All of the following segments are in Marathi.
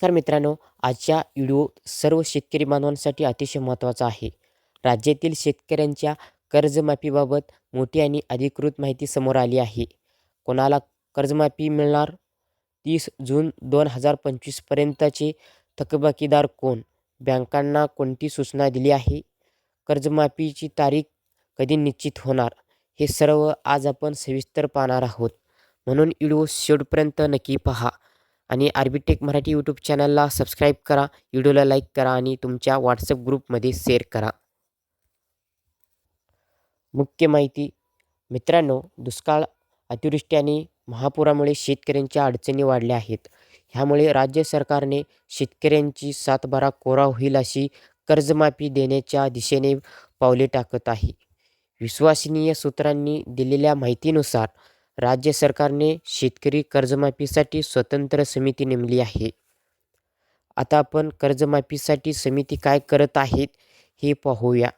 नमस्कार मित्रांनो, आजच्या व्हिडिओ सर्व शेतकरी बांधवांसाठी अतिशय महत्त्वाचा आहे. राज्यातील शेतकऱ्यांच्या कर्जमाफीबाबत मोठी आणि अधिकृत माहिती समोर आली आहे. कोणाला कर्जमाफी मिळणार? 30 जून 2025 पर्यंतचे थकबाकीदार कोण? बँकांना कोणती सूचना दिली आहे? कर्जमाफीची तारीख कधी निश्चित होणार? हे सर्व आज आपण सविस्तर पाहणार आहोत. म्हणून व्हिडिओ शेवटपर्यंत नक्की पहा. आणि आर्बिटेक मराठी यूट्यूब चॅनलला सबस्क्राईब करा, व्हिडिओला लाईक करा आणि तुमच्या व्हॉट्सअप ग्रुपमध्ये शेअर करा. मुख्य माहिती मित्रांनो, दुष्काळ, अतिवृष्टी आणि महापुरामुळे शेतकऱ्यांच्या अडचणी वाढल्या आहेत. ह्यामुळे राज्य सरकारने शेतकऱ्यांची सातबारा कोरा होईल अशी कर्जमाफी देण्याच्या दिशेने पावले टाकत आहे. विश्वसनीय सूत्रांनी दिलेल्या माहितीनुसार राज्य सरकारने शेतकरी कर्जमाफीसाठी स्वतंत्र समिती नेमली आहे. आता आपण कर्जमाफीसाठी समिती काय करत आहेत हे पाहूया.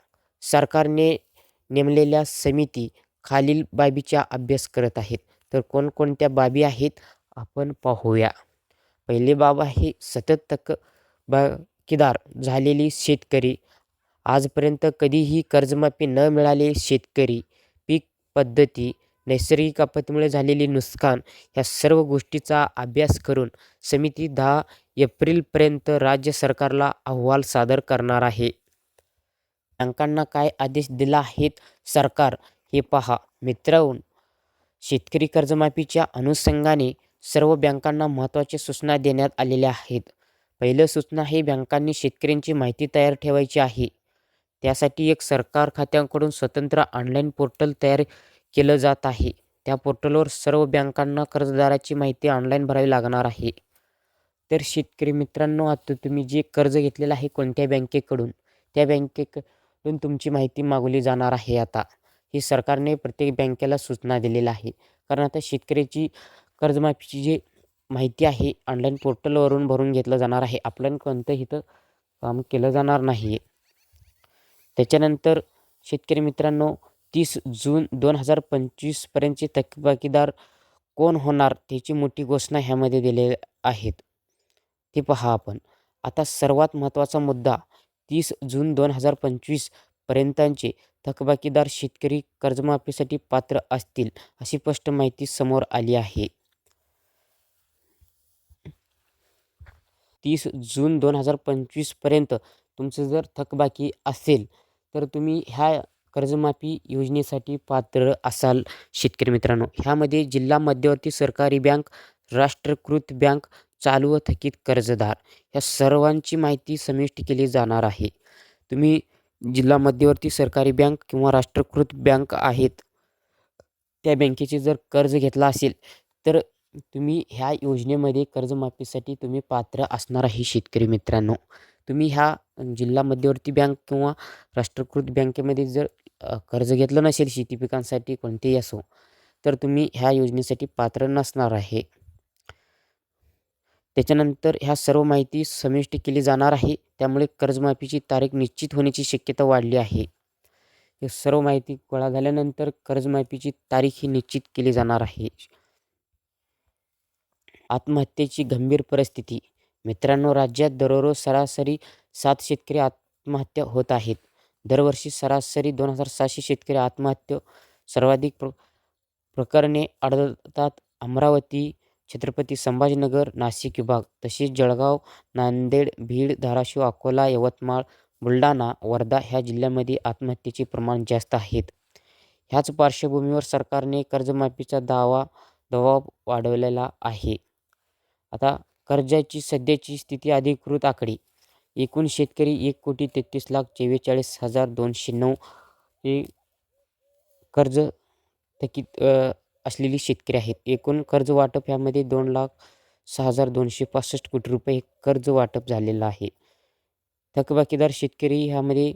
सरकारने नेमलेल्या समिती खालील बाबीचा अभ्यास करत आहेत. तर कोणकोणत्या बाबी आहेत आपण पाहूया. पहिली बाब आहे सतत थकबाकीदार झालेली शेतकरी. आजपर्यंत कधीही कर्जमाफी न मिळालेले शेतकरी, पीक पद्धती, नैसर्गिक आपत्तीमुळे झालेले नुकसान ह्या सर्व गोष्टीचा अभ्यास करून समिती 10 एप्रिलपर्यंत राज्य सरकारला अहवाल सादर करणार आहे. बँकांना काय आदेश दिला आहेत सरकार हे पहा. मित्रांनो, शेतकरी कर्जमाफीच्या अनुषंगाने सर्व बँकांना महत्त्वाच्या सूचना देण्यात आलेल्या आहेत. पहिलं सूचना आहे बँकांनी शेतकऱ्यांची माहिती तयार ठेवायची आहे. त्यासाठी एक सरकार खात्यांकडून स्वतंत्र ऑनलाईन पोर्टल तयार केलं जात आहे. त्या पोर्टलवर सर्व बँकांना कर्जदाराची माहिती ऑनलाईन भरावी लागणार आहे. तर शेतकरी मित्रांनो, आता तुम्ही जे कर्ज घेतलेलं आहे कोणत्या बँकेकडून, त्या बँकेकडून तुमची माहिती मागवली जाणार आहे. आता ही सरकारने प्रत्येक बँकेला सूचना दिलेल्या आहे. कारण आता शेतकऱ्याची कर्जमाफीची जी माहिती आहे ऑनलाईन पोर्टलवरून भरून घेतलं जाणार आहे. आपल्याला कोणतं इथं काम केलं जाणार नाही आहे. त्याच्यानंतर शेतकरी मित्रांनो, 30 जून 2025 पर्यंतचे थकबाकीदार कोण होणार त्याची मोठी घोषणा ह्यामध्ये दिले आहेत. ते पहा आपण. आता सर्वात महत्त्वाचा मुद्दा, 30 जून 2025 पर्यंतचे थकबाकीदार शेतकरी कर्जमाफीसाठी पात्र असतील अशी स्पष्ट माहिती समोर आली आहे. 30 जून 2025 पर्यंत तुमचं जर थकबाकी असेल तर तुम्ही ह्या कर्जमाफी योजनेसाठी पात्र असाल शेतकरी मित्रांनो. ह्यामध्ये जिल्हा मध्यवर्ती सरकारी बँक, राष्ट्रीयकृत बँक, चालू व थकीत कर्जदार ह्या सर्वांची माहिती समाविष्ट केली जाणार आहे. तुम्ही जिल्हा मध्यवर्ती सरकारी बँक किंवा राष्ट्रीयकृत बँक आहेत त्या बँकेचे जर कर्ज घेतला असेल तर तुम्ही ह्या योजनेमध्ये कर्जमाफीसाठी तुम्ही पात्र असणार आहे शेतकरी मित्रांनो. तुम्ही ह्या जिल्हा मध्यवर्ती बँक किंवा राष्ट्रीयकृत बँकेमध्ये जर कर्ज घेतलं नसेल शेती पिकांसाठी कोणतेही असो, तर तुम्ही ह्या योजनेसाठी पात्र नसणार आहे. त्याच्यानंतर ह्या सर्व माहिती समाविष्ट केली जाणार आहे. त्यामुळे कर्जमाफीची तारीख निश्चित होण्याची शक्यता वाढली आहे. हे सर्व माहिती गोळा झाल्यानंतर कर्जमाफीची तारीख ही निश्चित केली जाणार आहे. आत्महत्येची गंभीर परिस्थिती. मित्रांनो, राज्यात दररोज सरासरी 7 शेतकरी आत्महत्या होत आहेत. दरवर्षी सरासरी 2700 शेतकरी आत्महत्या सर्वाधिक प्रकरणे आढळतात अमरावती, छत्रपती संभाजीनगर, नाशिक विभाग, तसेच जळगाव, नांदेड, बीड, धाराशिव, अकोला, यवतमाळ, बुलढाणा, वर्धा ह्या जिल्ह्यांमध्ये आत्महत्येचे प्रमाण जास्त आहेत. ह्याच पार्श्वभूमीवर सरकारने कर्जमाफीचा दबाव वाढवलेला आहे. आता कर्जाची सध्याची स्थिती अधिकृत आकडे. एकूण शेतकरी 1,33,44,209 हे कर्ज थकीत असलेली शेतकरी आहेत. एकूण कर्ज वाटप ह्यामध्ये 2,06,265 कोटी रुपये कर्ज वाटप झालेलं आहे. थकबाकीदार शेतकरी ह्यामध्ये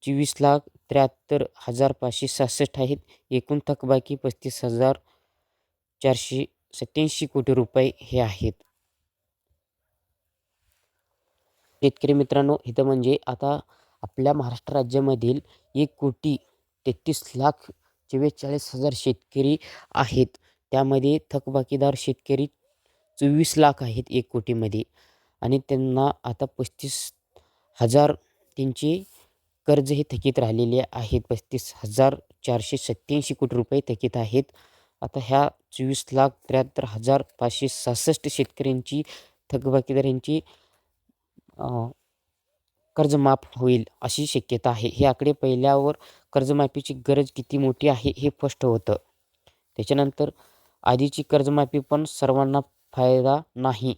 24,73,566 आहेत. एकूण थकबाकी 35,487 कोटी रुपये हे आहेत. शेतकरी मित्रांनो, इथं म्हणजे आता आपल्या महाराष्ट्र राज्यामधील 1,33,44,000 शेतकरी आहेत. त्यामध्ये थकबाकीदार शेतकरी 24 लाख आहेत 1 कोटीमध्ये. आणि त्यांना आता 35,000 त्यांची कर्ज हे थकीत राहिलेले आहेत. 35,487 कोटी रुपये थकीत आहेत. आता ह्या 24,73,566 शेतकऱ्यांची थकबाकीदारांची कर्ज माफ होईल अशी शक्यता आहे. हे आकडे पाहिल्यावर कर्जमाफीची गरज किती मोठी आहे हे स्पष्ट होतं. त्याच्यानंतर आधीची कर्जमाफी पण सर्वांना फायदा नाही.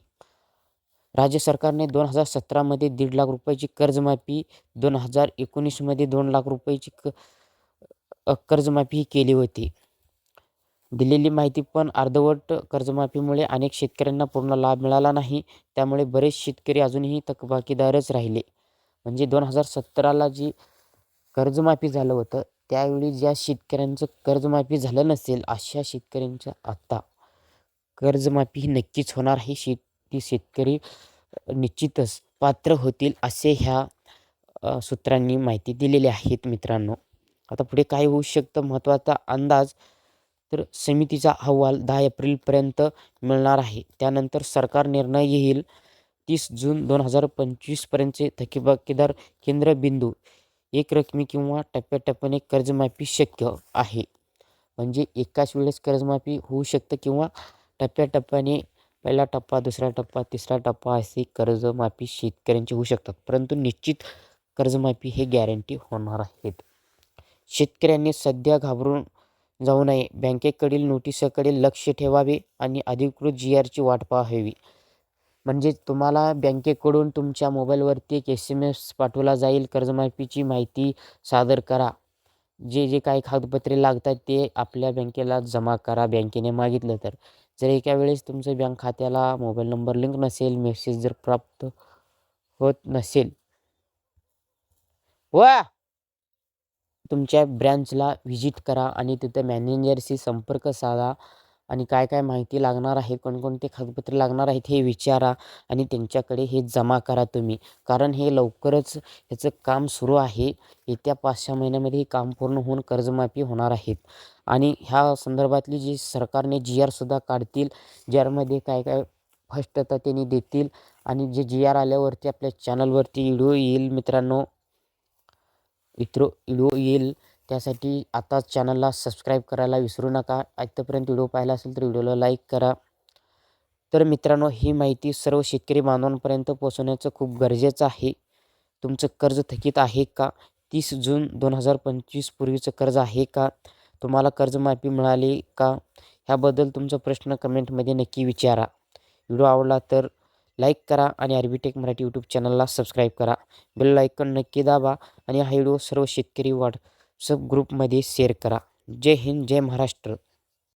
राज्य सरकारने 2017मध्ये 1.5 लाख रुपयाची कर्जमाफी, 2019मध्ये 2 लाख रुपयाची कर्जमाफी केली होती. दिलेली माहिती पण अर्धवट कर्जमाफीमुळे अनेक शेतकऱ्यांना पूर्ण लाभ मिळाला नाही. त्यामुळे बरेच शेतकरी अजूनही थकबाकीदारच राहिले. म्हणजे 2017ला जी कर्जमाफी झालं होतं त्यावेळी ज्या शेतकऱ्यांचं कर्जमाफी झालं नसेल अशा शेतकऱ्यांच्या आता कर्जमाफी ही नक्कीच होणार आहे. ती शेतकरी निश्चितच पात्र होतील असे ह्या सूत्रांनी माहिती दिलेली आहेत मित्रांनो. आता पुढे काय होऊ शकतं महत्त्वाचा अंदाज, तर समितीचा अहवाल 10 एप्रिलपर्यंत मिळणार आहे. त्यानंतर सरकार निर्णय येईल. 30 जून 2025पर्यंतचे थकीबाकीदार केंद्रबिंदू एकरकमी किंवा टप्प्याटप्प्याने कर्जमाफी शक्य आहे. म्हणजे एकाच वेळेस कर्जमाफी होऊ शकतं किंवा टप्प्याटप्प्याने पहिला टप्पा, दुसरा टप्पा, तिसरा टप्पा असे कर्जमाफी शेतकऱ्यांची होऊ शकतात. परंतु निश्चित कर्जमाफी हे गॅरंटी होणार आहेत. शेतकऱ्यांनी सध्या घाबरून जाऊ नये. बँकेकडील नोटिसाकडे लक्ष ठेवावे आणि अधिकृत GRची वाट पाहावी. म्हणजे तुम्हाला बँकेकडून तुमच्या मोबाईलवरती एक SMS पाठवला जाईल. कर्जमाफीची माहिती सादर करा. जे काही कागदपत्रे लागतात ते आपल्या बँकेला जमा करा बँकेने मागितलं तर. जर एका वेळेस तुमचं बँक खात्याला मोबाईल नंबर लिंक नसेल, मेसेज जर प्राप्त होत नसेल तुमच्या ब्रँचला व्हिजिट करा आणि तिथं मॅनेजरशी संपर्क साधा आणि काय काय माहिती लागणार आहे, कोणकोणते कागदपत्रे लागणार आहेत हे विचारा आणि त्यांच्याकडे हे जमा करा तुम्ही. कारण हे लवकरच ह्याचं काम सुरू आहे. येत्या 5-6 महिन्यामध्ये हे काम पूर्ण होऊन कर्जमाफी होणार आहेत. आणि ह्या संदर्भातली जी सरकारने GRसुद्धा काढतील. GRमध्ये काय काय स्पष्टता त्यांनी देतील आणि जे GR आल्यावरती आपल्या चॅनलवरती व्हिडिओ येईल मित्रांनो. व्हिडिओ येईल त्यासाठी आता चॅनलला सबस्क्राईब करायला विसरू नका. आतापर्यंत व्हिडिओ पाहिला असेल तर व्हिडिओला लाईक करा. तर मित्रांनो ही माहिती सर्व शेतकरी बांधवांपर्यंत पोहोचवण्याचं खूप गरजेचं आहे. तुमचं कर्ज थकीत आहे का? 30 जून 2025 पूर्वीचं कर्ज आहे का? तुम्हाला कर्जमाफी मिळाली का? ह्याबद्दल तुमचा प्रश्न कमेंटमध्ये नक्की विचारा. व्हिडिओ आवडला तर लाईक करा आणि RBTech मराठी यूट्यूब चॅनलला सबस्क्राईब करा. बेल आयकॉन नक्की दाबा आणि हा व्हिडिओ सर्व शेतकरी WhatsApp ग्रुपमध्ये शेअर करा. जय हिंद, जय महाराष्ट्र.